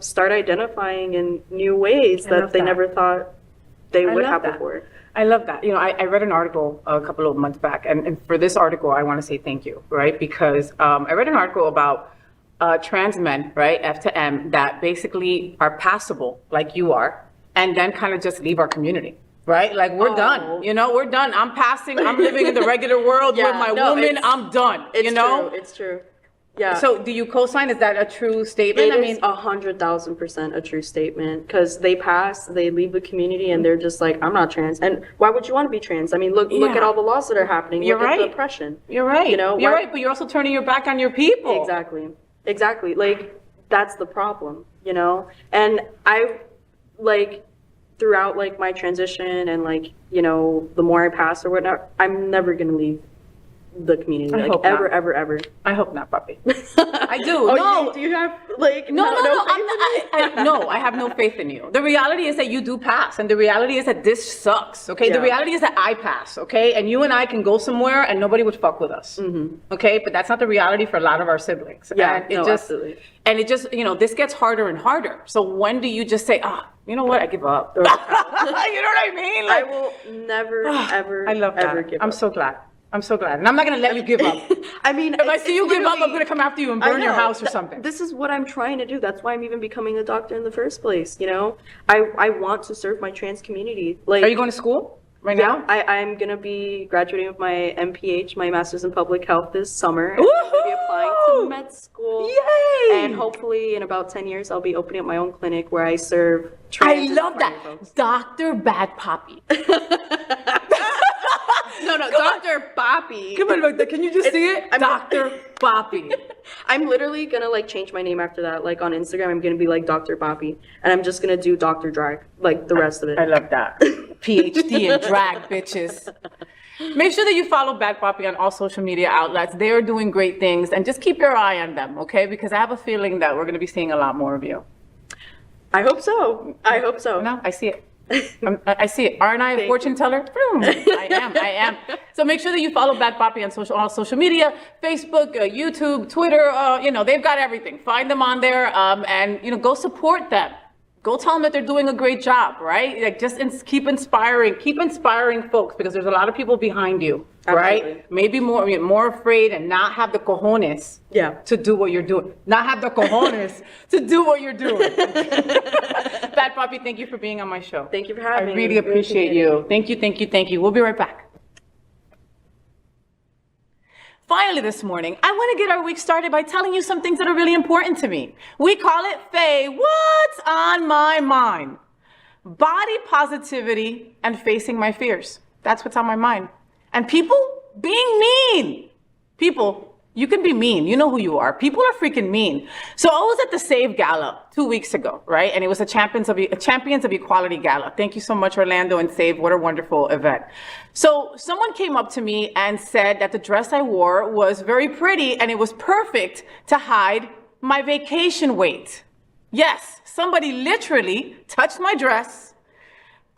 start identifying in new ways that they never thought they would have before. I love that. I read an article a couple of months back, and for this article, I want to say thank you, right? Because I read an article about trans men, right, F to M, that basically are passable like you are, and then kind of just leave our community. Right? Like we're done. We're done. I'm passing. I'm living in the regular world with my woman. I'm done. It's true. Yeah. So do you co-sign? Is that a true statement? It is 100,000% a true statement, because they pass, they leave the community, and they're just like, I'm not trans. And why would you want to be trans? I mean, look at all the laws that are happening. Look at the oppression. You're right. You're right, but you're also turning your back on your people. Exactly. Like that's the problem, And I like throughout like my transition and like the more I pass or whatnot, I'm never gonna leave the community, like ever. I hope not, Papi. I do. No. Do you have like no? I have no faith in you. The reality is that you do pass, and the reality is that this sucks. Okay. The reality is that I pass. Okay, and you and I can go somewhere and nobody would fuck with us. Okay, but that's not the reality for a lot of our siblings. Yeah. Absolutely. And it just this gets harder and harder. So when do you just say, you know what, I give up? You know what I mean? Like, I will never ever. I love that. Ever give I'm up. so glad. I'm so glad. And I'm not going to let you give up. I mean, if I see you give up, I'm going to come after you and burn your house or something. This is what I'm trying to do. That's why I'm even becoming a doctor in the first place. I want to serve my trans community. Like, are you going to school right now? I'm going to be graduating with my MPH, my Master's in Public Health, this summer. And I'm going to be applying to med school. Yay! And hopefully in about 10 years, I'll be opening up my own clinic where I serve trans. I love that. Dr. Bad Papi. no, Dr. Boppy. Come on, Magda, can you just see it? Dr. Boppy. I'm literally gonna like change my name after that. Like on Instagram, I'm gonna be like Dr. Boppy, and I'm just gonna do Dr. Drag, like the rest of it. I love that. PhD in drag, bitches. Make sure that you follow Bad Poppy on all social media outlets. They are doing great things, and just keep your eye on them, okay? Because I have a feeling that we're going to be seeing a lot more of you. I hope so. I hope so. No, I see it. I see it. Aren't I a fortune teller? I am. So make sure that you follow Bad Poppy on all social media, Facebook, YouTube, Twitter. They've got everything. Find them on there, and go support them. Go tell them that they're doing a great job, right? Like keep inspiring folks, because there's a lot of people behind you, Absolutely. right? Maybe more afraid and not have the cojones to do what you're doing. Not have the cojones to do what you're doing. Bad Poppy, thank you for being on my show. Thank you for having me. I really appreciate you. Thank you. We'll be right back. Finally this morning, I want to get our week started by telling you some things that are really important to me. We call it Faye, what's on my mind? Body positivity and facing my fears. That's what's on my mind. And people being mean. People, you can be mean. You know who you are. People are freaking mean. So I was at the SAVE Gala 2 weeks ago, right? And it was a Champions of Equality Gala. Thank you so much, Orlando and SAVE. What a wonderful event. So someone came up to me and said that the dress I wore was very pretty and it was perfect to hide my vacation weight. Yes, somebody literally touched my dress,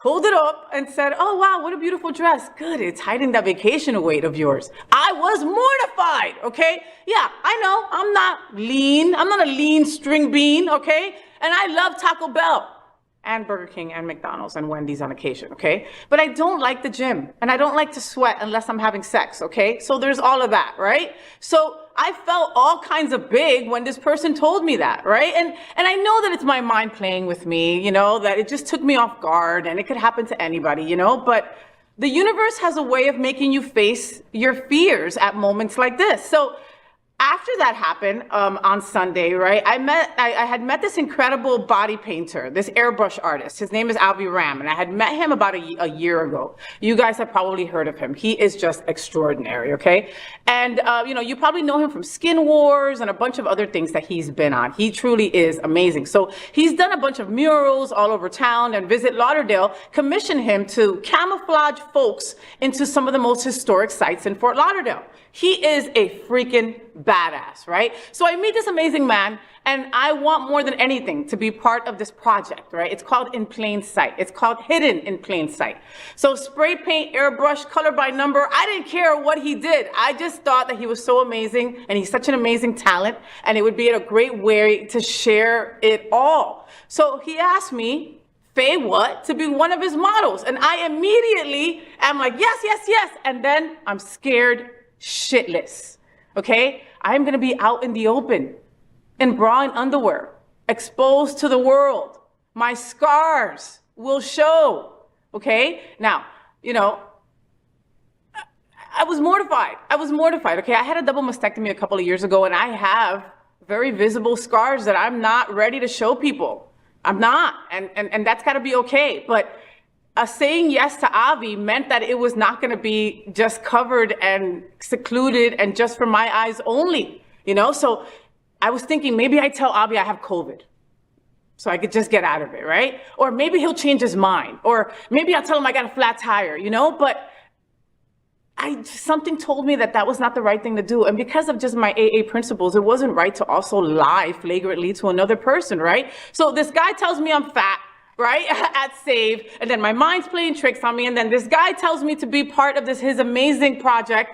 pulled it up and said, "Oh, wow, what a beautiful dress. Good, it's hiding that vacation weight of yours." I was mortified, okay? Yeah, I know, I'm not lean. I'm not a lean string bean, okay? And I love Taco Bell and Burger King and McDonald's and Wendy's on occasion, okay? But I don't like the gym and I don't like to sweat unless I'm having sex, okay? So there's all of that, right? So I felt all kinds of big when this person told me that, right? And I know that it's my mind playing with me, that it just took me off guard and it could happen to anybody, but the universe has a way of making you face your fears at moments like this. So after that happened on Sunday, right, I had met this incredible body painter, this airbrush artist. His name is Avi Ram, and I had met him about a year ago. You guys have probably heard of him. He is just extraordinary, okay? And, you probably know him from Skin Wars and a bunch of other things that he's been on. He truly is amazing. So he's done a bunch of murals all over town, and Visit Lauderdale commissioned him to camouflage folks into some of the most historic sites in Fort Lauderdale. He is a freaking badass, right? So I meet this amazing man, and I want more than anything to be part of this project, right? It's called In Plain Sight. It's called Hidden in Plain Sight. So spray paint, airbrush, color by number, I didn't care what he did. I just thought that he was so amazing, and he's such an amazing talent, and it would be a great way to share it all. So he asked me, FayWhat, to be one of his models, and I immediately am like, yes, and then I'm scared shitless, okay? I'm gonna be out in the open, in bra and underwear, exposed to the world. My scars will show, okay? Now, I was mortified, okay? I had a double mastectomy a couple of years ago, and I have very visible scars that I'm not ready to show people. I'm not, and that's gotta be okay, but saying yes to Avi meant that it was not going to be just covered and secluded and just for my eyes only, So I was thinking maybe I tell Avi I have COVID so I could just get out of it, right? Or maybe he'll change his mind. Or maybe I'll tell him I got a flat tire, But something told me that was not the right thing to do. And because of just my AA principles, it wasn't right to also lie flagrantly to another person, right? So this guy tells me I'm fat, right, at SAVE, and then my mind's playing tricks on me, and then this guy tells me to be part of his amazing project.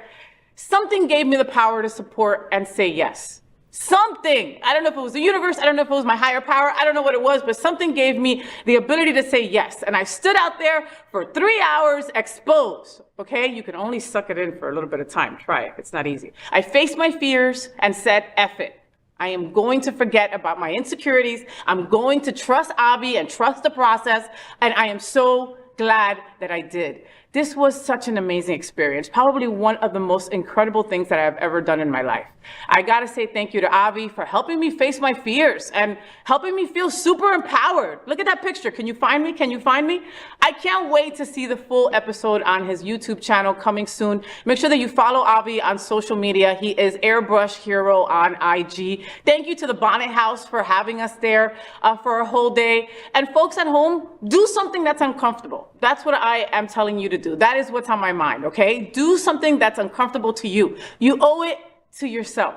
Something gave me the power to support and say yes. Something. I don't know if it was the universe, I don't know if it was my higher power, I don't know what it was, but something gave me the ability to say yes. And I stood out there for 3 hours exposed, okay? You can only suck it in for a little bit of time. Try it, it's not easy. I faced my fears and said, F it. I am going to forget about my insecurities. I'm going to trust Avi and trust the process. And I am so glad that I did. This was such an amazing experience, probably one of the most incredible things that I've ever done in my life. I gotta say thank you to Avi for helping me face my fears and helping me feel super empowered. Look at that picture. Can you find me? Can you find me? I can't wait to see the full episode on his YouTube channel coming soon. Make sure that you follow Avi on social media. He is Airbrush Hero on IG. Thank you to the Bonnet House for having us there for a whole day. And folks at home, do something that's uncomfortable. That's what I am telling you to do. That is what's on my mind, okay? Do something that's uncomfortable to you. You owe it to yourself.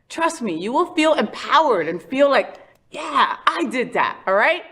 Trust me, you will feel empowered and feel like, yeah, I did that, all right?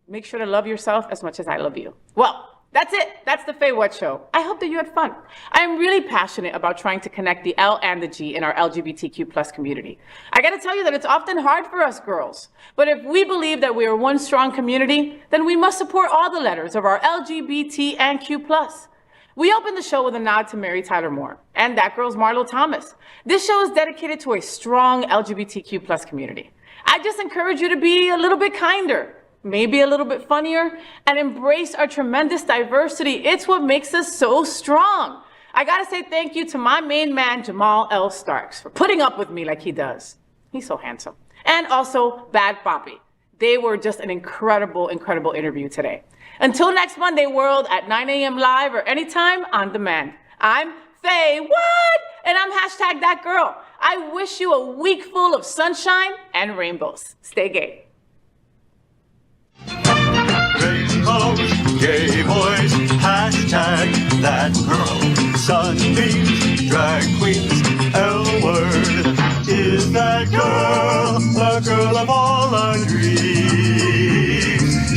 Make sure to love yourself as much as I love you. Well, that's it. That's the FayWhat show. I hope that you had fun. I am really passionate about trying to connect the L and the G in our LGBTQ plus community. I gotta tell you that it's often hard for us girls. But if we believe that we are one strong community, then we must support all the letters of our LGBT and Q plus. We opened the show with a nod to Mary Tyler Moore and That Girl's Marlo Thomas. This show is dedicated to a strong LGBTQ plus community. I just encourage you to be a little bit kinder, maybe a little bit funnier, and embrace our tremendous diversity. It's what makes us so strong. I gotta say thank you to my main man, Jamal L. Starks, for putting up with me like he does. He's so handsome. And also Bad Poppy. They were just an incredible, incredible interview today. Until next Monday, world, at 9 a.m. live or anytime on demand. I'm FayWhat, and I'm #ThatGirl. I wish you a week full of sunshine and rainbows. Stay gay. Rainbows, gay boys, #that girl. Sunbeams, drag queens, L-word. Is that girl the girl of all our dreams?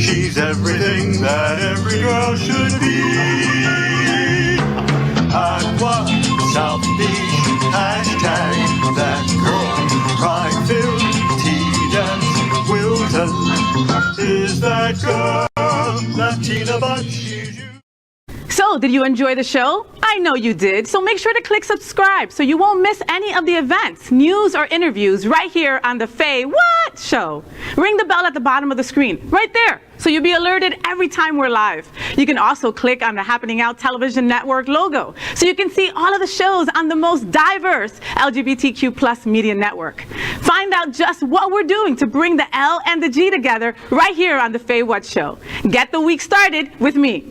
She's everything that every girl should be. Aqua, South Beach, #that girl. Pride-filled, tea-dance, Wilton. Is that girl Latina, but she's you? So, did you enjoy the show? I know you did. So make sure to click subscribe so you won't miss any of the events, news, or interviews right here on the FayWhat show. Ring the bell at the bottom of the screen, right there, so you'll be alerted every time we're live. You can also click on the Happening Out Television Network logo so you can see all of the shows on the most diverse LGBTQ plus media network. Find out just what we're doing to bring the L and the G together right here on the FayWhat show. Get the week started with me.